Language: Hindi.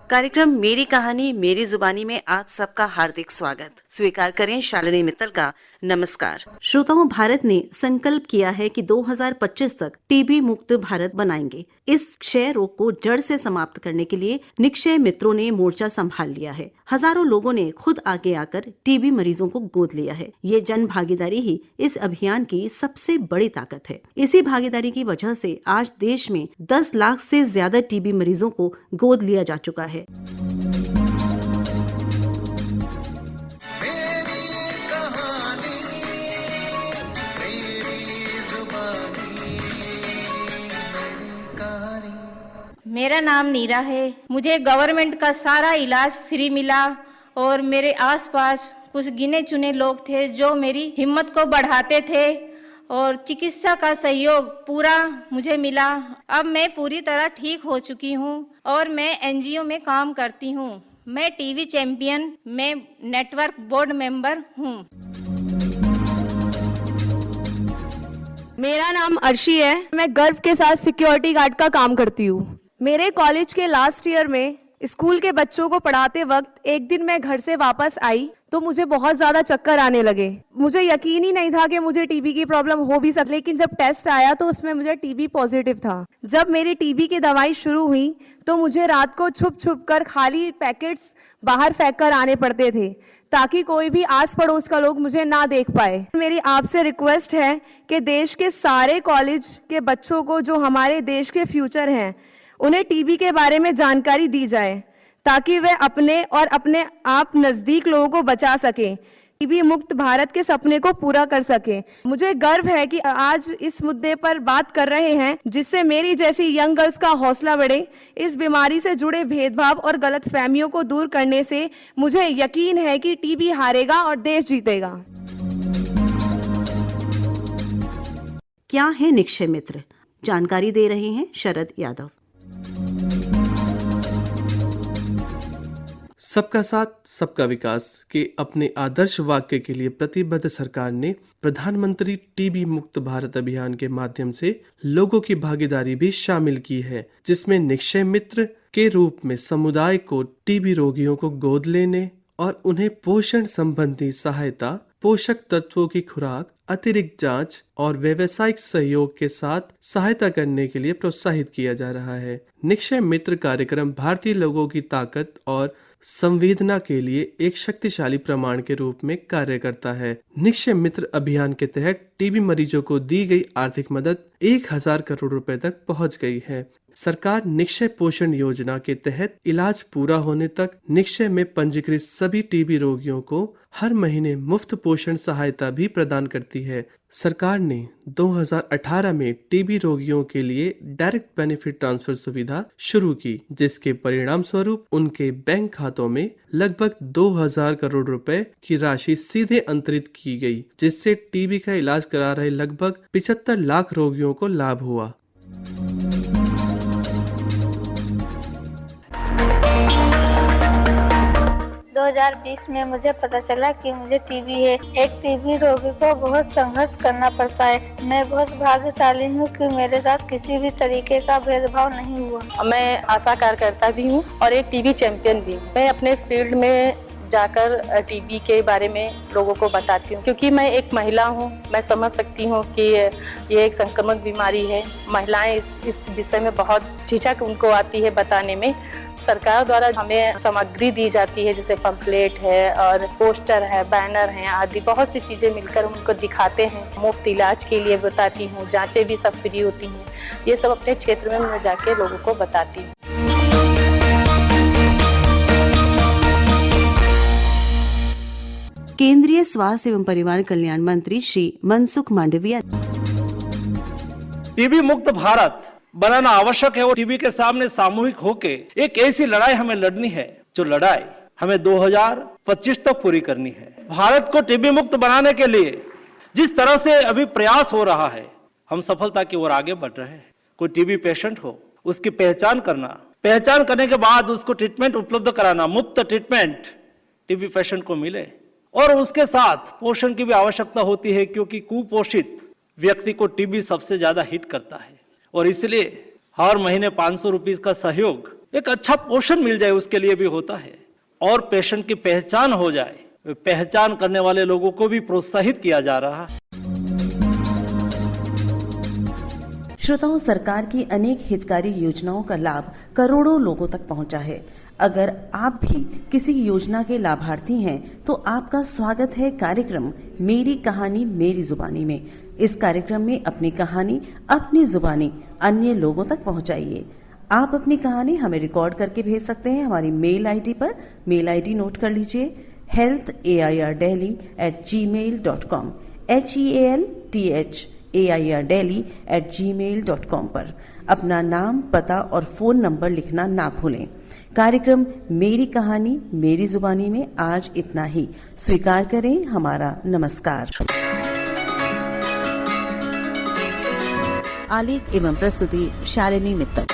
कार्यक्रम मेरी कहानी मेरी जुबानी में आप सबका हार्दिक स्वागत। स्वीकार करें शालिनी मित्तल का नमस्कार। श्रोताओं, भारत ने संकल्प किया है कि 2025 तक टीबी मुक्त भारत बनाएंगे। इस क्षय रोग को जड़ से समाप्त करने के लिए निक्षय मित्रों ने मोर्चा संभाल लिया है। हजारों लोगों ने खुद आगे आकर टीबी मरीजों को गोद लिया है। ये जन भागीदारी ही इस अभियान की सबसे बड़ी ताकत है। इसी भागीदारी की वजह से आज देश में 10 लाख से ज्यादा टीबी मरीजों को गोद लिया जा चुका है। मेरा नाम नीरा है। मुझे गवर्नमेंट का सारा इलाज फ्री मिला और मेरे आसपास कुछ गिने चुने लोग थे जो मेरी हिम्मत को बढ़ाते थे और चिकित्सा का सहयोग पूरा मुझे मिला। अब मैं पूरी तरह ठीक हो चुकी हूँ और मैं एनजीओ में काम करती हूँ। मैं टीबी चैंपियन में नेटवर्क बोर्ड मेंबर हूँ। मेरा नाम अर्शी है। मैं गर्व के साथ सिक्योरिटी गार्ड का काम करती हूँ। मेरे कॉलेज के लास्ट ईयर में स्कूल के बच्चों को पढ़ाते वक्त एक दिन मैं घर से वापस आई तो मुझे बहुत ज़्यादा चक्कर आने लगे। मुझे यकीन ही नहीं था कि मुझे टीबी की प्रॉब्लम हो भी सकती, लेकिन जब टेस्ट आया तो उसमें मुझे टीबी पॉजिटिव था। जब मेरी टीबी की दवाई शुरू हुई तो मुझे रात को छुप छुप कर खाली पैकेट्स बाहर फेंक कर आने पड़ते थे ताकि कोई भी आस पड़ोस का लोग मुझे ना देख पाए। मेरी आपसे रिक्वेस्ट है कि देश के सारे कॉलेज के बच्चों को, जो हमारे देश के फ्यूचर हैं, उन्हें टीबी के बारे में जानकारी दी जाए ताकि वे अपने और अपने आप नज़दीक लोगों को बचा सकें, टीबी मुक्त भारत के सपने को पूरा कर सकें। मुझे गर्व है कि आज इस मुद्दे पर बात कर रहे हैं जिससे मेरी जैसी यंग गर्ल्स का हौसला बढ़े। इस बीमारी से जुड़े भेदभाव और गलतफहमियों को दूर करने से मुझे यकीन है कि टीबी हारेगा और देश जीतेगा। क्या है निक्षय मित्र? जानकारी दे रहे हैं शरद यादव। सबका साथ सबका विकास के अपने आदर्श वाक्य के लिए प्रतिबद्ध सरकार ने प्रधानमंत्री टीबी मुक्त भारत अभियान के माध्यम से लोगों की भागीदारी भी शामिल की है, जिसमें निक्षय मित्र के रूप में समुदाय को टीबी रोगियों को गोद लेने और उन्हें पोषण संबंधी सहायता, पोषक तत्वों की खुराक, अतिरिक्त जांच और व्यावसायिक सहयोग के साथ सहायता करने के लिए प्रोत्साहित किया जा रहा है। निक्षय मित्र कार्यक्रम भारतीय लोगों की ताकत और संवेदना के लिए एक शक्तिशाली प्रमाण के रूप में कार्य करता है। निक्षय मित्र अभियान के तहत टीबी मरीजों को दी गई आर्थिक मदद 1000 करोड़ रुपए तक पहुंच गई है। सरकार निक्षय पोषण योजना के तहत इलाज पूरा होने तक निक्षय में पंजीकृत सभी टीबी रोगियों को हर महीने मुफ्त पोषण सहायता भी प्रदान करती है। सरकार ने 2018 में टीबी रोगियों के लिए डायरेक्ट बेनिफिट ट्रांसफर सुविधा शुरू की, जिसके परिणाम स्वरूप उनके बैंक खातों में लगभग 2000 करोड़ रुपए की राशि सीधे अंतरित की गई, जिससे टीबी का इलाज करा रहे लगभग 75 लाख रोगियों को लाभ हुआ। 2020 में मुझे पता चला कि मुझे टीबी है। एक टीबी रोगी को बहुत संघर्ष करना पड़ता है। मैं बहुत भाग्यशाली हूँ कि मेरे साथ किसी भी तरीके का भेदभाव नहीं हुआ। मैं आशा कार्यकर्ता भी हूँ और एक टीबी चैंपियन भी। मैं अपने फील्ड में जाकर टीबी के बारे में लोगों को बताती हूँ, क्योंकि मैं एक महिला हूँ। मैं समझ सकती हूँ कि ये एक संक्रामक बीमारी है। महिलाएं इस विषय में बहुत झिझक उनको आती है बताने में। सरकार द्वारा हमें सामग्री दी जाती है, जैसे पंपलेट है और पोस्टर है, बैनर हैं आदि बहुत सी चीज़ें मिलकर उनको दिखाते हैं। मुफ्त इलाज के लिए बताती हूँ, जांचें भी सब फ्री होती हैं। ये सब अपने क्षेत्र में मैं जाके लोगों को बताती हूँ। केंद्रीय स्वास्थ्य एवं परिवार कल्याण मंत्री श्री मनसुख मांडविया। टीबी मुक्त भारत बनाना आवश्यक है और टीबी के सामने सामूहिक होके एक ऐसी लड़ाई हमें लड़नी है, जो लड़ाई हमें 2025 तक पूरी करनी है। भारत को टीबी मुक्त बनाने के लिए जिस तरह से अभी प्रयास हो रहा है, हम सफलता की ओर आगे बढ़ रहे हैं। कोई टीबी पेशेंट हो, उसकी पहचान करने के बाद उसको ट्रीटमेंट उपलब्ध कराना, मुफ्त ट्रीटमेंट टीबी पेशेंट को मिले। और उसके साथ पोषण की भी आवश्यकता होती है, क्योंकि कुपोषित व्यक्ति को टीबी सबसे ज्यादा हिट करता है। और इसलिए हर महीने 500 रुपीज का सहयोग एक अच्छा पोषण मिल जाए उसके लिए भी होता है, और पेशेंट की पहचान हो जाए, पहचान करने वाले लोगों को भी प्रोत्साहित किया जा रहा है। श्रोताओं, सरकार की अनेक हितकारी योजनाओं का लाभ करोड़ों लोगों तक पहुंचा है। अगर आप भी किसी योजना के लाभार्थी हैं तो आपका स्वागत है कार्यक्रम मेरी कहानी मेरी जुबानी में। इस कार्यक्रम में अपनी कहानी अपनी जुबानी अन्य लोगों तक पहुंचाइए। आप अपनी कहानी हमें रिकॉर्ड करके भेज सकते हैं हमारी मेल आईडी पर। मेल आईडी नोट कर लीजिए, healthairdelhi@gmail.com, healthairdelhi@gmail.com पर अपना नाम, पता और फोन नंबर लिखना ना भूलें। कार्यक्रम मेरी कहानी मेरी जुबानी में आज इतना ही। स्वीकार करें हमारा नमस्कार। आलेख एवं प्रस्तुति शालिनी मित्तल।